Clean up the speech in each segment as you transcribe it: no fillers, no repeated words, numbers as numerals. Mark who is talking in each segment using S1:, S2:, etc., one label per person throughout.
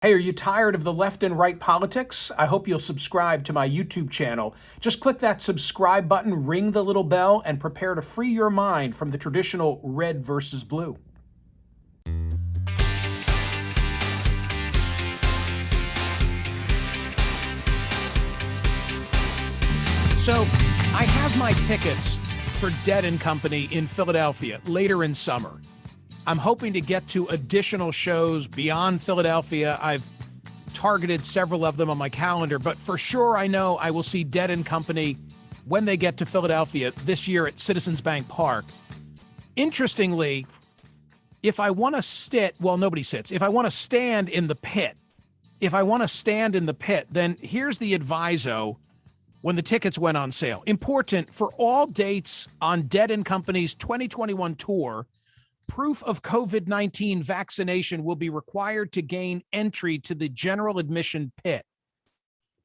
S1: Hey, are you tired of the left and right politics? I hope you'll subscribe to my YouTube channel. Just click that subscribe button, ring the little bell, and prepare to free your mind from the traditional red versus blue. So, I have my tickets for Dead & Company in Philadelphia later in summer. I'm hoping to get to additional shows beyond Philadelphia. I've targeted several of them on my calendar, but for sure I know I will see Dead & Company when they get to Philadelphia this year at Citizens Bank Park. Interestingly, if I want to sit, well, nobody sits. If I want to stand in the pit, then here's the adviso when the tickets went on sale. Important for all dates on Dead & Company's 2021 tour, proof of COVID-19 vaccination will be required to gain entry to the general admission pit.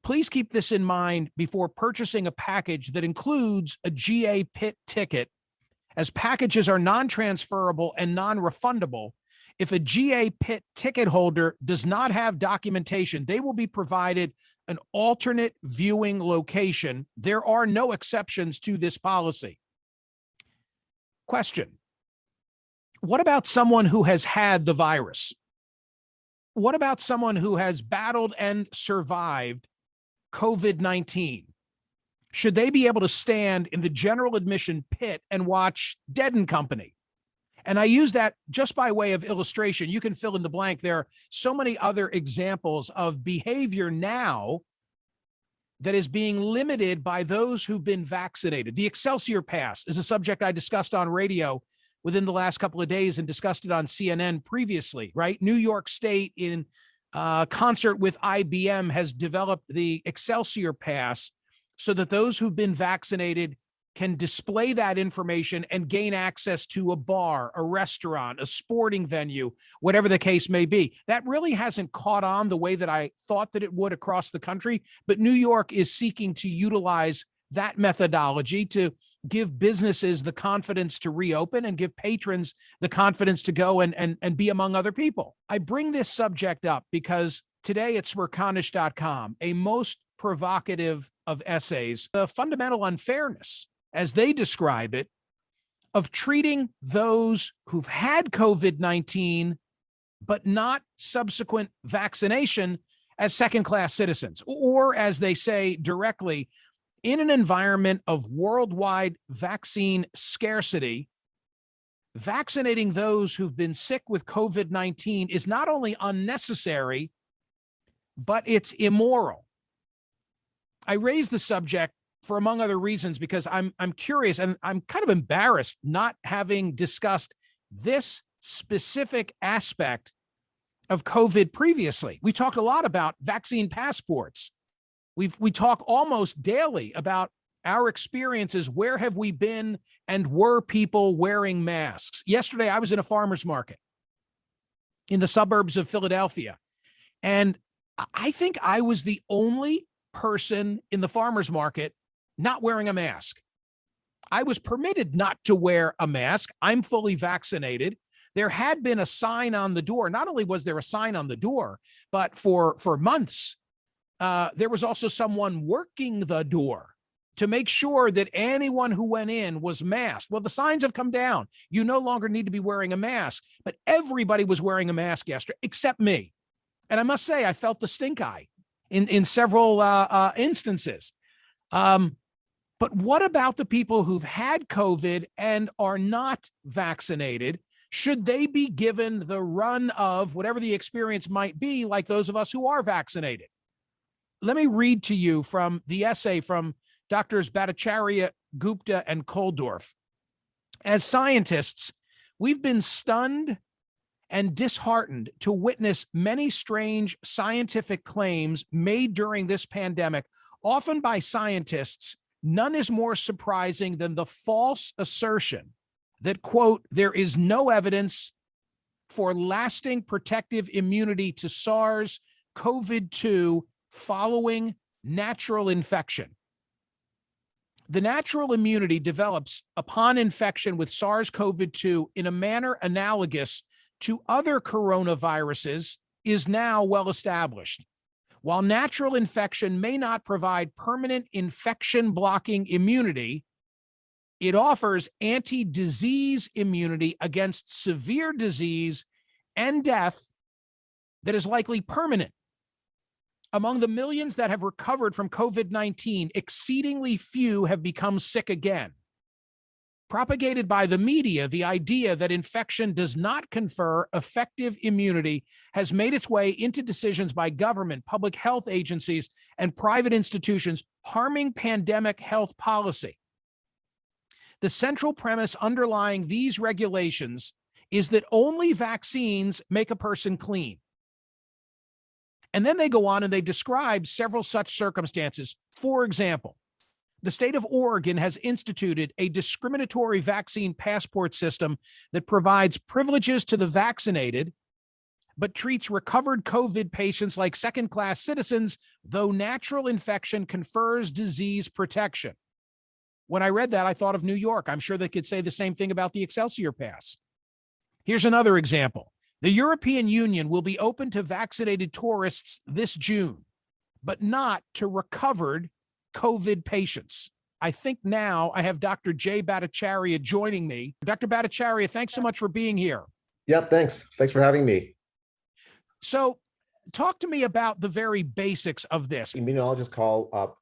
S1: Please keep this in mind before purchasing a package that includes a GA pit ticket, as packages are non-transferable and non-refundable. If a GA pit ticket holder does not have documentation, they will be provided an alternate viewing location. There are no exceptions to this policy. Question: what about someone who has had the virus? What about someone who has battled and survived COVID-19? Should they be able to stand in the general admission pit and watch Dead & Company? And I use that just by way of illustration. You can fill in the blank. There are so many other examples of behavior now that is being limited by those who've been vaccinated. The Excelsior Pass is a subject I discussed on radio within the last couple of days and discussed it on CNN previously, right? New York State, in concert with IBM, has developed the Excelsior Pass so that those who've been vaccinated can display that information and gain access to a bar, a restaurant, a sporting venue, whatever the case may be. That really hasn't caught on the way that I thought that it would across the country, but New York is seeking to utilize that methodology to give businesses the confidence to reopen and give patrons the confidence to go and be among other people. I bring this subject up because today at smerconish.com, a most provocative of essays, the fundamental unfairness, as they describe it, of treating those who've had COVID-19 but not subsequent vaccination as second-class citizens, or as they say directly, in an environment of worldwide vaccine scarcity, vaccinating those who've been sick with COVID-19 is not only unnecessary, but it's immoral. I raise the subject for, among other reasons, because I'm curious and I'm kind of embarrassed not having discussed this specific aspect of COVID previously. We talked a lot about vaccine passports. We talk almost daily about our experiences. Where have we been, and were people wearing masks? Yesterday, I was in a farmer's market in the suburbs of Philadelphia, and I think I was the only person in the farmer's market not wearing a mask. I was permitted not to wear a mask. I'm fully vaccinated. There had been a sign on the door. Not only was there a sign on the door, but for months, there was also someone working the door to make sure that anyone who went in was masked. Well, the signs have come down. You no longer need to be wearing a mask, but everybody was wearing a mask yesterday, except me. And I must say, I felt the stink eye in several instances. But what about the people who've had COVID and are not vaccinated? Should they be given the run of whatever the experience might be, like those of us who are vaccinated? Let me read to you from the essay from Drs. Bhattacharya, Gupta, and Koldorf. As scientists, we've been stunned and disheartened to witness many strange scientific claims made during this pandemic, often by scientists. None is more surprising than the false assertion that, quote, there is no evidence for lasting protective immunity to SARS-CoV-2 following natural infection. The natural immunity develops upon infection with SARS-CoV-2 in a manner analogous to other coronaviruses is now well established. While natural infection may not provide permanent infection-blocking immunity, it offers anti-disease immunity against severe disease and death that is likely permanent. Among the millions that have recovered from COVID-19, exceedingly few have become sick again. Propagated by the media, the idea that infection does not confer effective immunity has made its way into decisions by government, public health agencies, and private institutions, harming pandemic health policy. The central premise underlying these regulations is that only vaccines make a person clean. And then they go on and they describe several such circumstances. For example, the state of Oregon has instituted a discriminatory vaccine passport system that provides privileges to the vaccinated, but treats recovered COVID patients like second-class citizens, though natural infection confers disease protection. When I read that, I thought of New York. I'm sure they could say the same thing about the Excelsior Pass. Here's another example. The European Union will be open to vaccinated tourists this June, but not to recovered COVID patients. I think now I have Dr. Jay Bhattacharya joining me. Dr. Bhattacharya, thanks so much for being here.
S2: Yep, thanks. Thanks for having me.
S1: So talk to me about the very basics of this.
S2: Immunologists call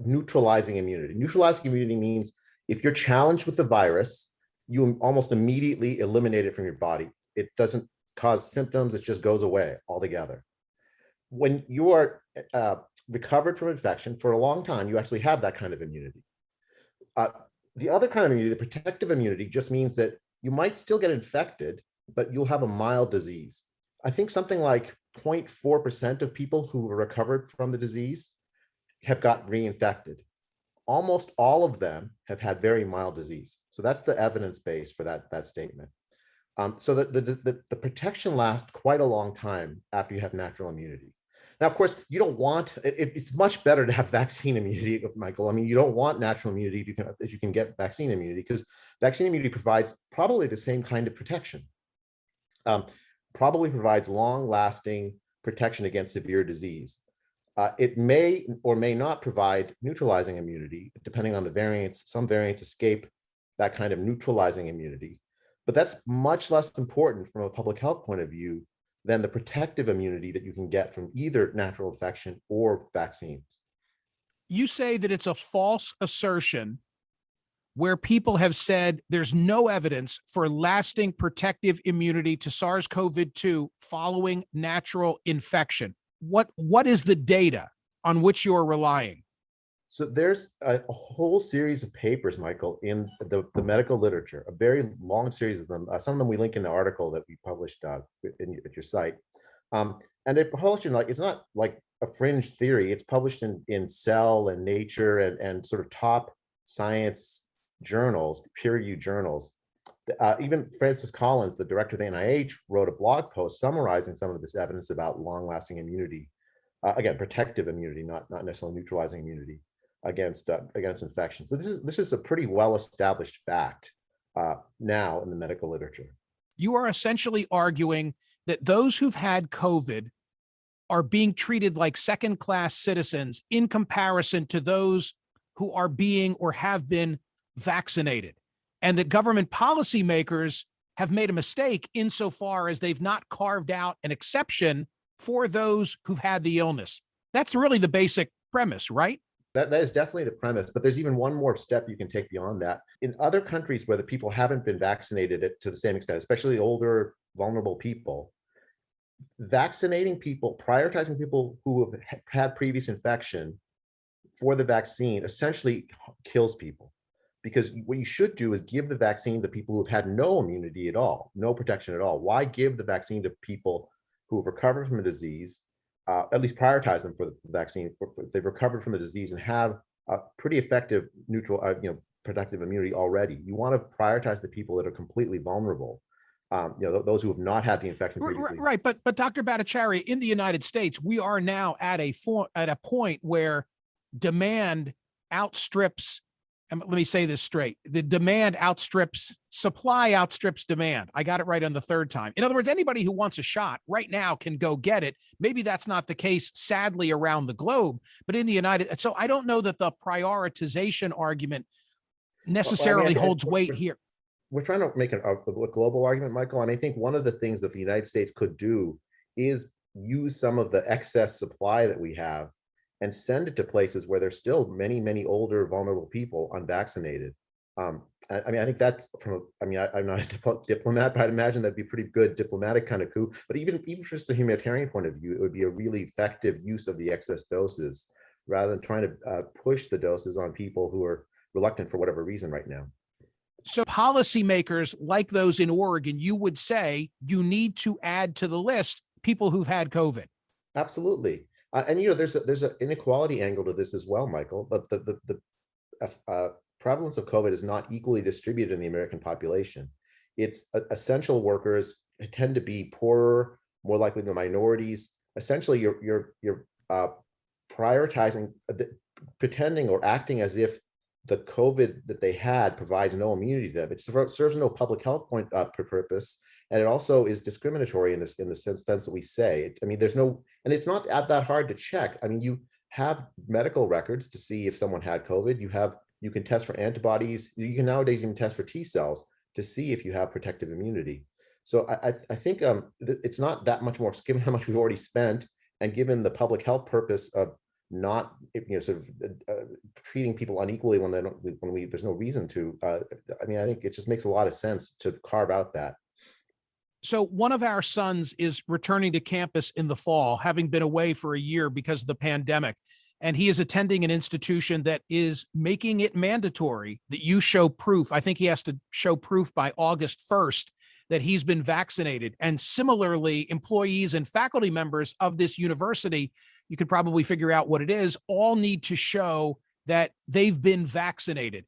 S2: neutralizing immunity. Neutralizing immunity means if you're challenged with the virus, you almost immediately eliminate it from your body. It doesn't cause symptoms, it just goes away altogether. When you are recovered from infection for a long time, you actually have that kind of immunity. The other kind of immunity, the protective immunity, just means that you might still get infected, but you'll have a mild disease. I think something like 0.4% of people who were recovered from the disease have got reinfected. Almost all of them have had very mild disease. So that's the evidence base for that statement. So the protection lasts quite a long time after you have natural immunity. Now, of course, you don't want, it's much better to have vaccine immunity, Michael. I mean, you don't want natural immunity if you can get vaccine immunity, because vaccine immunity provides probably the same kind of protection. Probably provides long-lasting protection against severe disease. It may or may not provide neutralizing immunity, depending on the variants. Some variants escape that kind of neutralizing immunity, but that's much less important from a public health point of view than the protective immunity that you can get from either natural infection or vaccines.
S1: You say that it's a false assertion where people have said there's no evidence for lasting protective immunity to SARS-CoV-2 following natural infection. What is the data on which you're relying?
S2: So there's a whole series of papers, Michael, in the medical literature, a very long series of them. Some of them we link in the article that we published at your site. And they're published in, like, it's not like a fringe theory. It's published in Cell and Nature and sort of top science journals, peer-reviewed journals. Even Francis Collins, the director of the NIH, wrote a blog post summarizing some of this evidence about long-lasting immunity. Again, protective immunity, not necessarily neutralizing immunity against infection. So this is a pretty well-established fact now in the medical literature.
S1: You are essentially arguing that those who've had COVID are being treated like second-class citizens in comparison to those who are being or have been vaccinated, and that government policymakers have made a mistake insofar as they've not carved out an exception for those who've had the illness. That's really the basic premise, right?
S2: That is definitely the premise, but there's even one more step you can take beyond that. In other countries where the people haven't been vaccinated to the same extent, especially older, vulnerable people, vaccinating people, prioritizing people who have had previous infection for the vaccine essentially kills people. Because what you should do is give the vaccine to people who've had no immunity at all, no protection at all. Why give the vaccine to people who have recovered from a disease, at least prioritize them for the vaccine, if they've recovered from the disease and have a pretty effective protective immunity already. You want to prioritize the people that are completely vulnerable, those who have not had the infection previously.
S1: Right, but Dr. Bhattacharya, in the United States, we are now at a point where demand outstrips and let me say this straight, the demand outstrips supply, outstrips demand. I got it right on the third time. In other words, anybody who wants a shot right now can go get it. Maybe that's not the case, sadly, around the globe, but in the United. So I don't know that the prioritization argument necessarily holds weight here.
S2: We're trying to make a global argument, Michael, and I think one of the things that the United States could do is use some of the excess supply that we have and send it to places where there's still many, many older, vulnerable people unvaccinated. I mean, I think that's I'm not a diplomat, but I'd imagine that'd be a pretty good diplomatic kind of coup. But even just a humanitarian point of view, it would be a really effective use of the excess doses rather than trying to push the doses on people who are reluctant for whatever reason right now.
S1: So policymakers like those in Oregon, you would say you need to add to the list people who've had COVID.
S2: Absolutely. And there's an inequality angle to this as well, Michael. The prevalence of COVID is not equally distributed in the American population. It's essential workers tend to be poorer, more likely to minorities. Essentially, you're prioritizing, pretending or acting as if the COVID that they had provides no immunity to them. It serves no public health purpose, and it also is discriminatory in the sense that we say. I mean, there's no, and it's not that hard to check. I mean, you have medical records to see if someone had COVID. You can test for antibodies. You can nowadays even test for T cells to see if you have protective immunity. So I think it's not that much more, given how much we've already spent, and given the public health purpose of not sort of treating people unequally when there's no reason to. I mean, I think it just makes a lot of sense to carve out that.
S1: So one of our sons is returning to campus in the fall, having been away for a year because of the pandemic. And he is attending an institution that is making it mandatory that you show proof. I think he has to show proof by August 1st that he's been vaccinated. And similarly, employees and faculty members of this university, you could probably figure out what it is, all need to show that they've been vaccinated.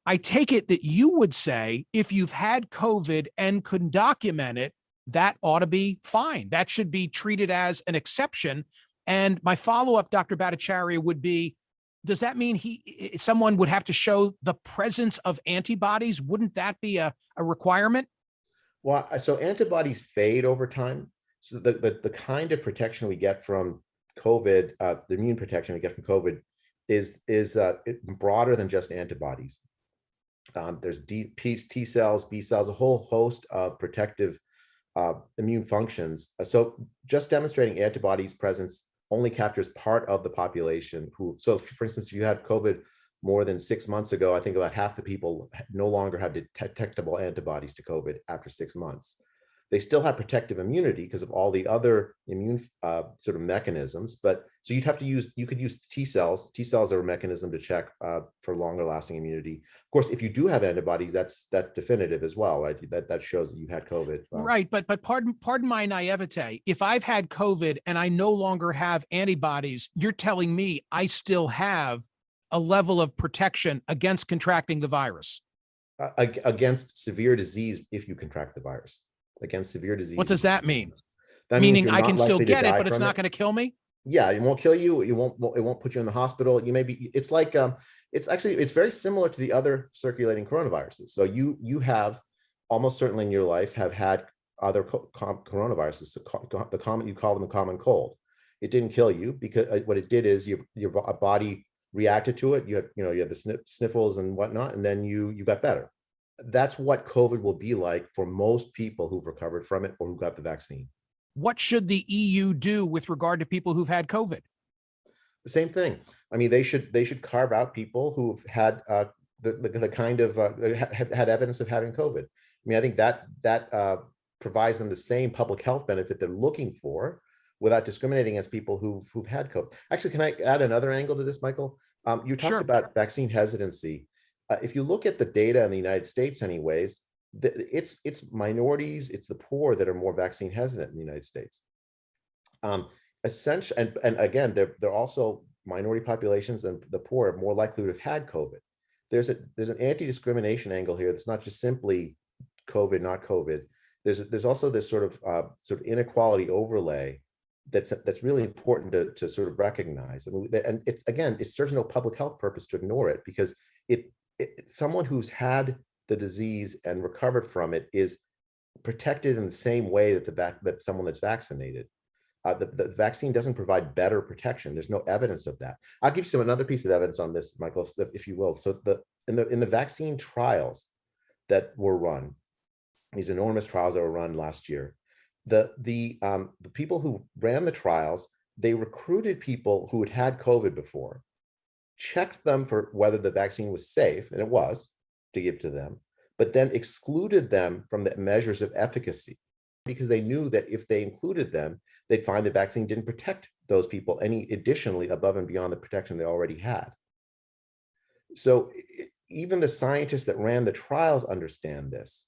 S1: I take it that you would say if you've had COVID and could document it, that ought to be fine. That should be treated as an exception. And my follow-up, Dr. Bhattacharya, would be, does that mean someone would have to show the presence of antibodies? Wouldn't that be a requirement?
S2: Well, so antibodies fade over time. So the kind of protection we get from COVID, the immune protection we get from COVID is broader than just antibodies. There's T cells, B cells, a whole host of protective immune functions. So just demonstrating antibodies presence only captures part of the population so for instance, if you had COVID more than 6 months ago, I think about half the people no longer have detectable antibodies to COVID after 6 months. They still have protective immunity because of all the other immune sort of mechanisms. But so you could use T cells. T cells are a mechanism to check for longer lasting immunity. Of course, if you do have antibodies, that's definitive as well, right? That shows that you've had COVID.
S1: Right, but pardon my naivete. If I've had COVID and I no longer have antibodies, you're telling me I still have a level of protection against contracting the virus?
S2: Against severe disease if you contract the virus. Against severe disease.
S1: What does that mean?
S2: Meaning
S1: I can still get it, but it's not going to kill me?
S2: Yeah, it won't kill you. It won't put you in the hospital. It's like, it's very similar to the other circulating coronaviruses. So you have almost certainly in your life have had other coronaviruses, you call them the common cold. It didn't kill you because what it did is your body reacted to it. You had the sniffles and whatnot, and then you got better. That's what COVID will be like for most people who've recovered from it or who got the vaccine.
S1: What should the EU do with regard to people who've had COVID?
S2: The same thing. I mean, they should carve out people who've had the kind of had evidence of having COVID. I mean, I think that provides them the same public health benefit they're looking for without discriminating against people who've had COVID. Actually, can I add another angle to this, Michael? You talked
S1: Sure.
S2: about vaccine hesitancy. If you look at the data in the United States anyways, it's minorities, it's the poor that are more vaccine hesitant in the United States. Essentially, and again, they're also minority populations, and the poor are more likely to have had COVID. There's an anti-discrimination angle here that's not just simply COVID, not COVID. There's also this sort of inequality overlay that's really important to sort of recognize. I mean, and it serves no public health purpose to ignore it because it someone who's had the disease and recovered from it is protected in the same way that that someone that's vaccinated. The vaccine doesn't provide better protection. There's no evidence of that. I'll give you another piece of evidence on this, Michael, if you will. So in the vaccine trials that were run, these enormous trials that were run last year, the people who ran the trials, they recruited people who had COVID before, checked them for whether the vaccine was safe, and it was, to give to them, but then excluded them from the measures of efficacy because they knew that if they included them, they'd find the vaccine didn't protect those people any additionally above and beyond the protection they already had. So even the scientists that ran the trials understand this.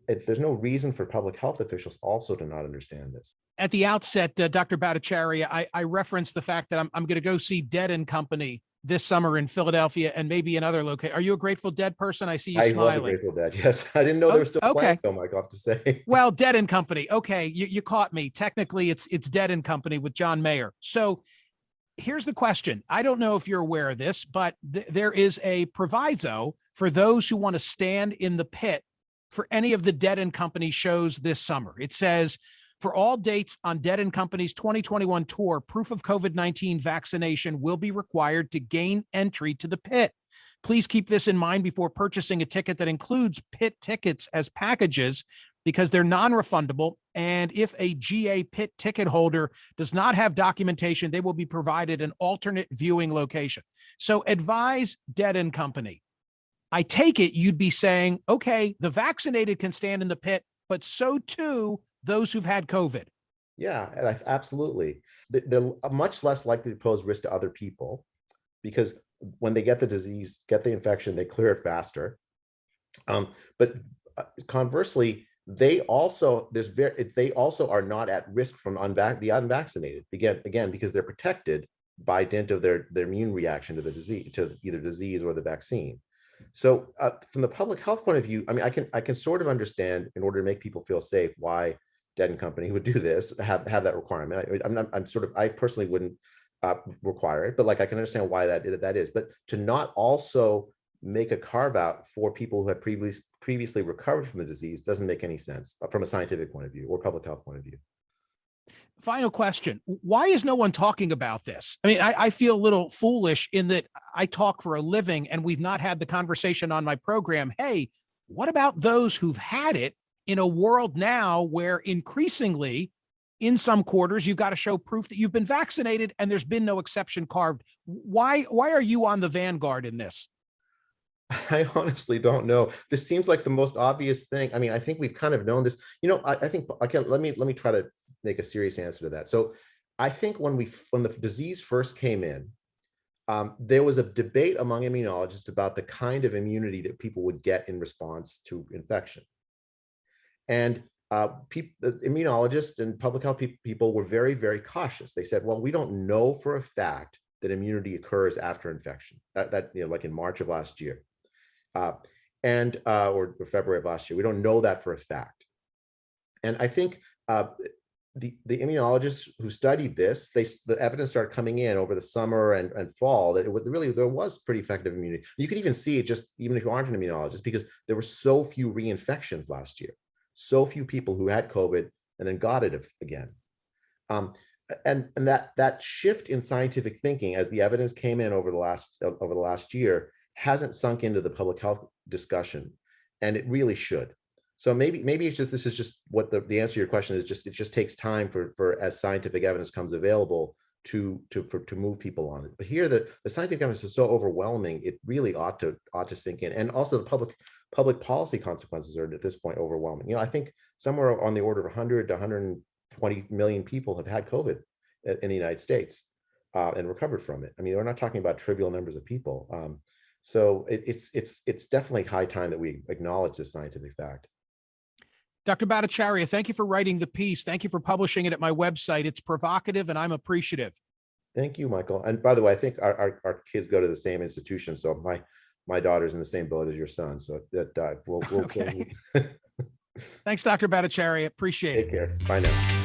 S2: There's no reason for public health officials also to not understand this.
S1: At the outset, Dr. Bhattacharya, I referenced the fact that I'm going to go see Dead and Company this summer in Philadelphia and maybe in other locations. Are you a Grateful Dead person? I see you smiling.
S2: I love the Grateful Dead. Yes, I didn't know they were still playing film, Mike, I have to say.
S1: Well, Dead and Company. Okay, you caught me. Technically, it's Dead and Company with John Mayer. So here's the question. I don't know if you're aware of this, but there is a proviso for those who want to stand in the pit for any of the Dead and Company shows this summer. It says, for all dates on Dead and Company's 2021 tour, proof of COVID-19 vaccination will be required to gain entry to the pit. Please keep this in mind before purchasing a ticket that includes pit tickets as packages, because they're non-refundable. And if a GA pit ticket holder does not have documentation, they will be provided an alternate viewing location. So advise Dead and Company. I take it you'd be saying, okay, the vaccinated can stand in the pit, but so too those who've had COVID.
S2: Yeah, absolutely. They're much less likely to pose risk to other people because when they get the disease, get the infection, they clear it faster. But conversely, they also are not at risk from the unvaccinated. Again, because they're protected by dint of their immune reaction to the disease, to either disease or the vaccine. So from the public health point of view, I mean, I can sort of understand, in order to make people feel safe, why Dead and Company would do this, have that requirement. I personally wouldn't require it, but like I can understand why that is. But to not also make a carve out for people who had previously recovered from the disease doesn't make any sense from a scientific point of view or public health point of view.
S1: Final question. Why is no one talking about this? I mean, I feel a little foolish in that I talk for a living and we've not had the conversation on my program. Hey, what about those who've had it in a world now where increasingly in some quarters, you've got to show proof that you've been vaccinated and there's been no exception carved. Why are you on the vanguard in this?
S2: I honestly don't know. This seems like the most obvious thing. I mean, I think we've kind of known this. You know, I think, okay, let me try to make a serious answer to that. So I think when the disease first came in, there was a debate among immunologists about the kind of immunity that people would get in response to infection. And the immunologists and public health people were very, very cautious. They said, well, we don't know for a fact that immunity occurs after infection. That like in March of last year. Or February of last year. We don't know that for a fact. And I think the immunologists who studied this, the evidence started coming in over the summer and fall that there was pretty effective immunity. You could even see it even if you aren't an immunologist, because there were so few reinfections last year, so few people who had COVID and then got it again. And that shift in scientific thinking as the evidence came in over the last year hasn't sunk into the public health discussion, and it really should. So maybe it's just, this is just what the answer to your question is. It just takes time for as scientific evidence comes available to move people on it. But here the scientific evidence is so overwhelming, it really ought to sink in. And also the public policy consequences are at this point overwhelming. You know, I think somewhere on the order of 100 to 120 million people have had COVID in the United States and recovered from it. I mean, we're not talking about trivial numbers of people. So it's definitely high time that we acknowledge this scientific fact.
S1: Dr. Bhattacharya, thank you for writing the piece. Thank you for publishing it at my website. It's provocative and I'm appreciative.
S2: Thank you, Michael. And by the way, I think our kids go to the same institution. So my daughter's in the same boat as your son. So that we'll
S1: okay. Thanks, Dr. Bhattacharya. Appreciate it.
S2: Take care. Bye now.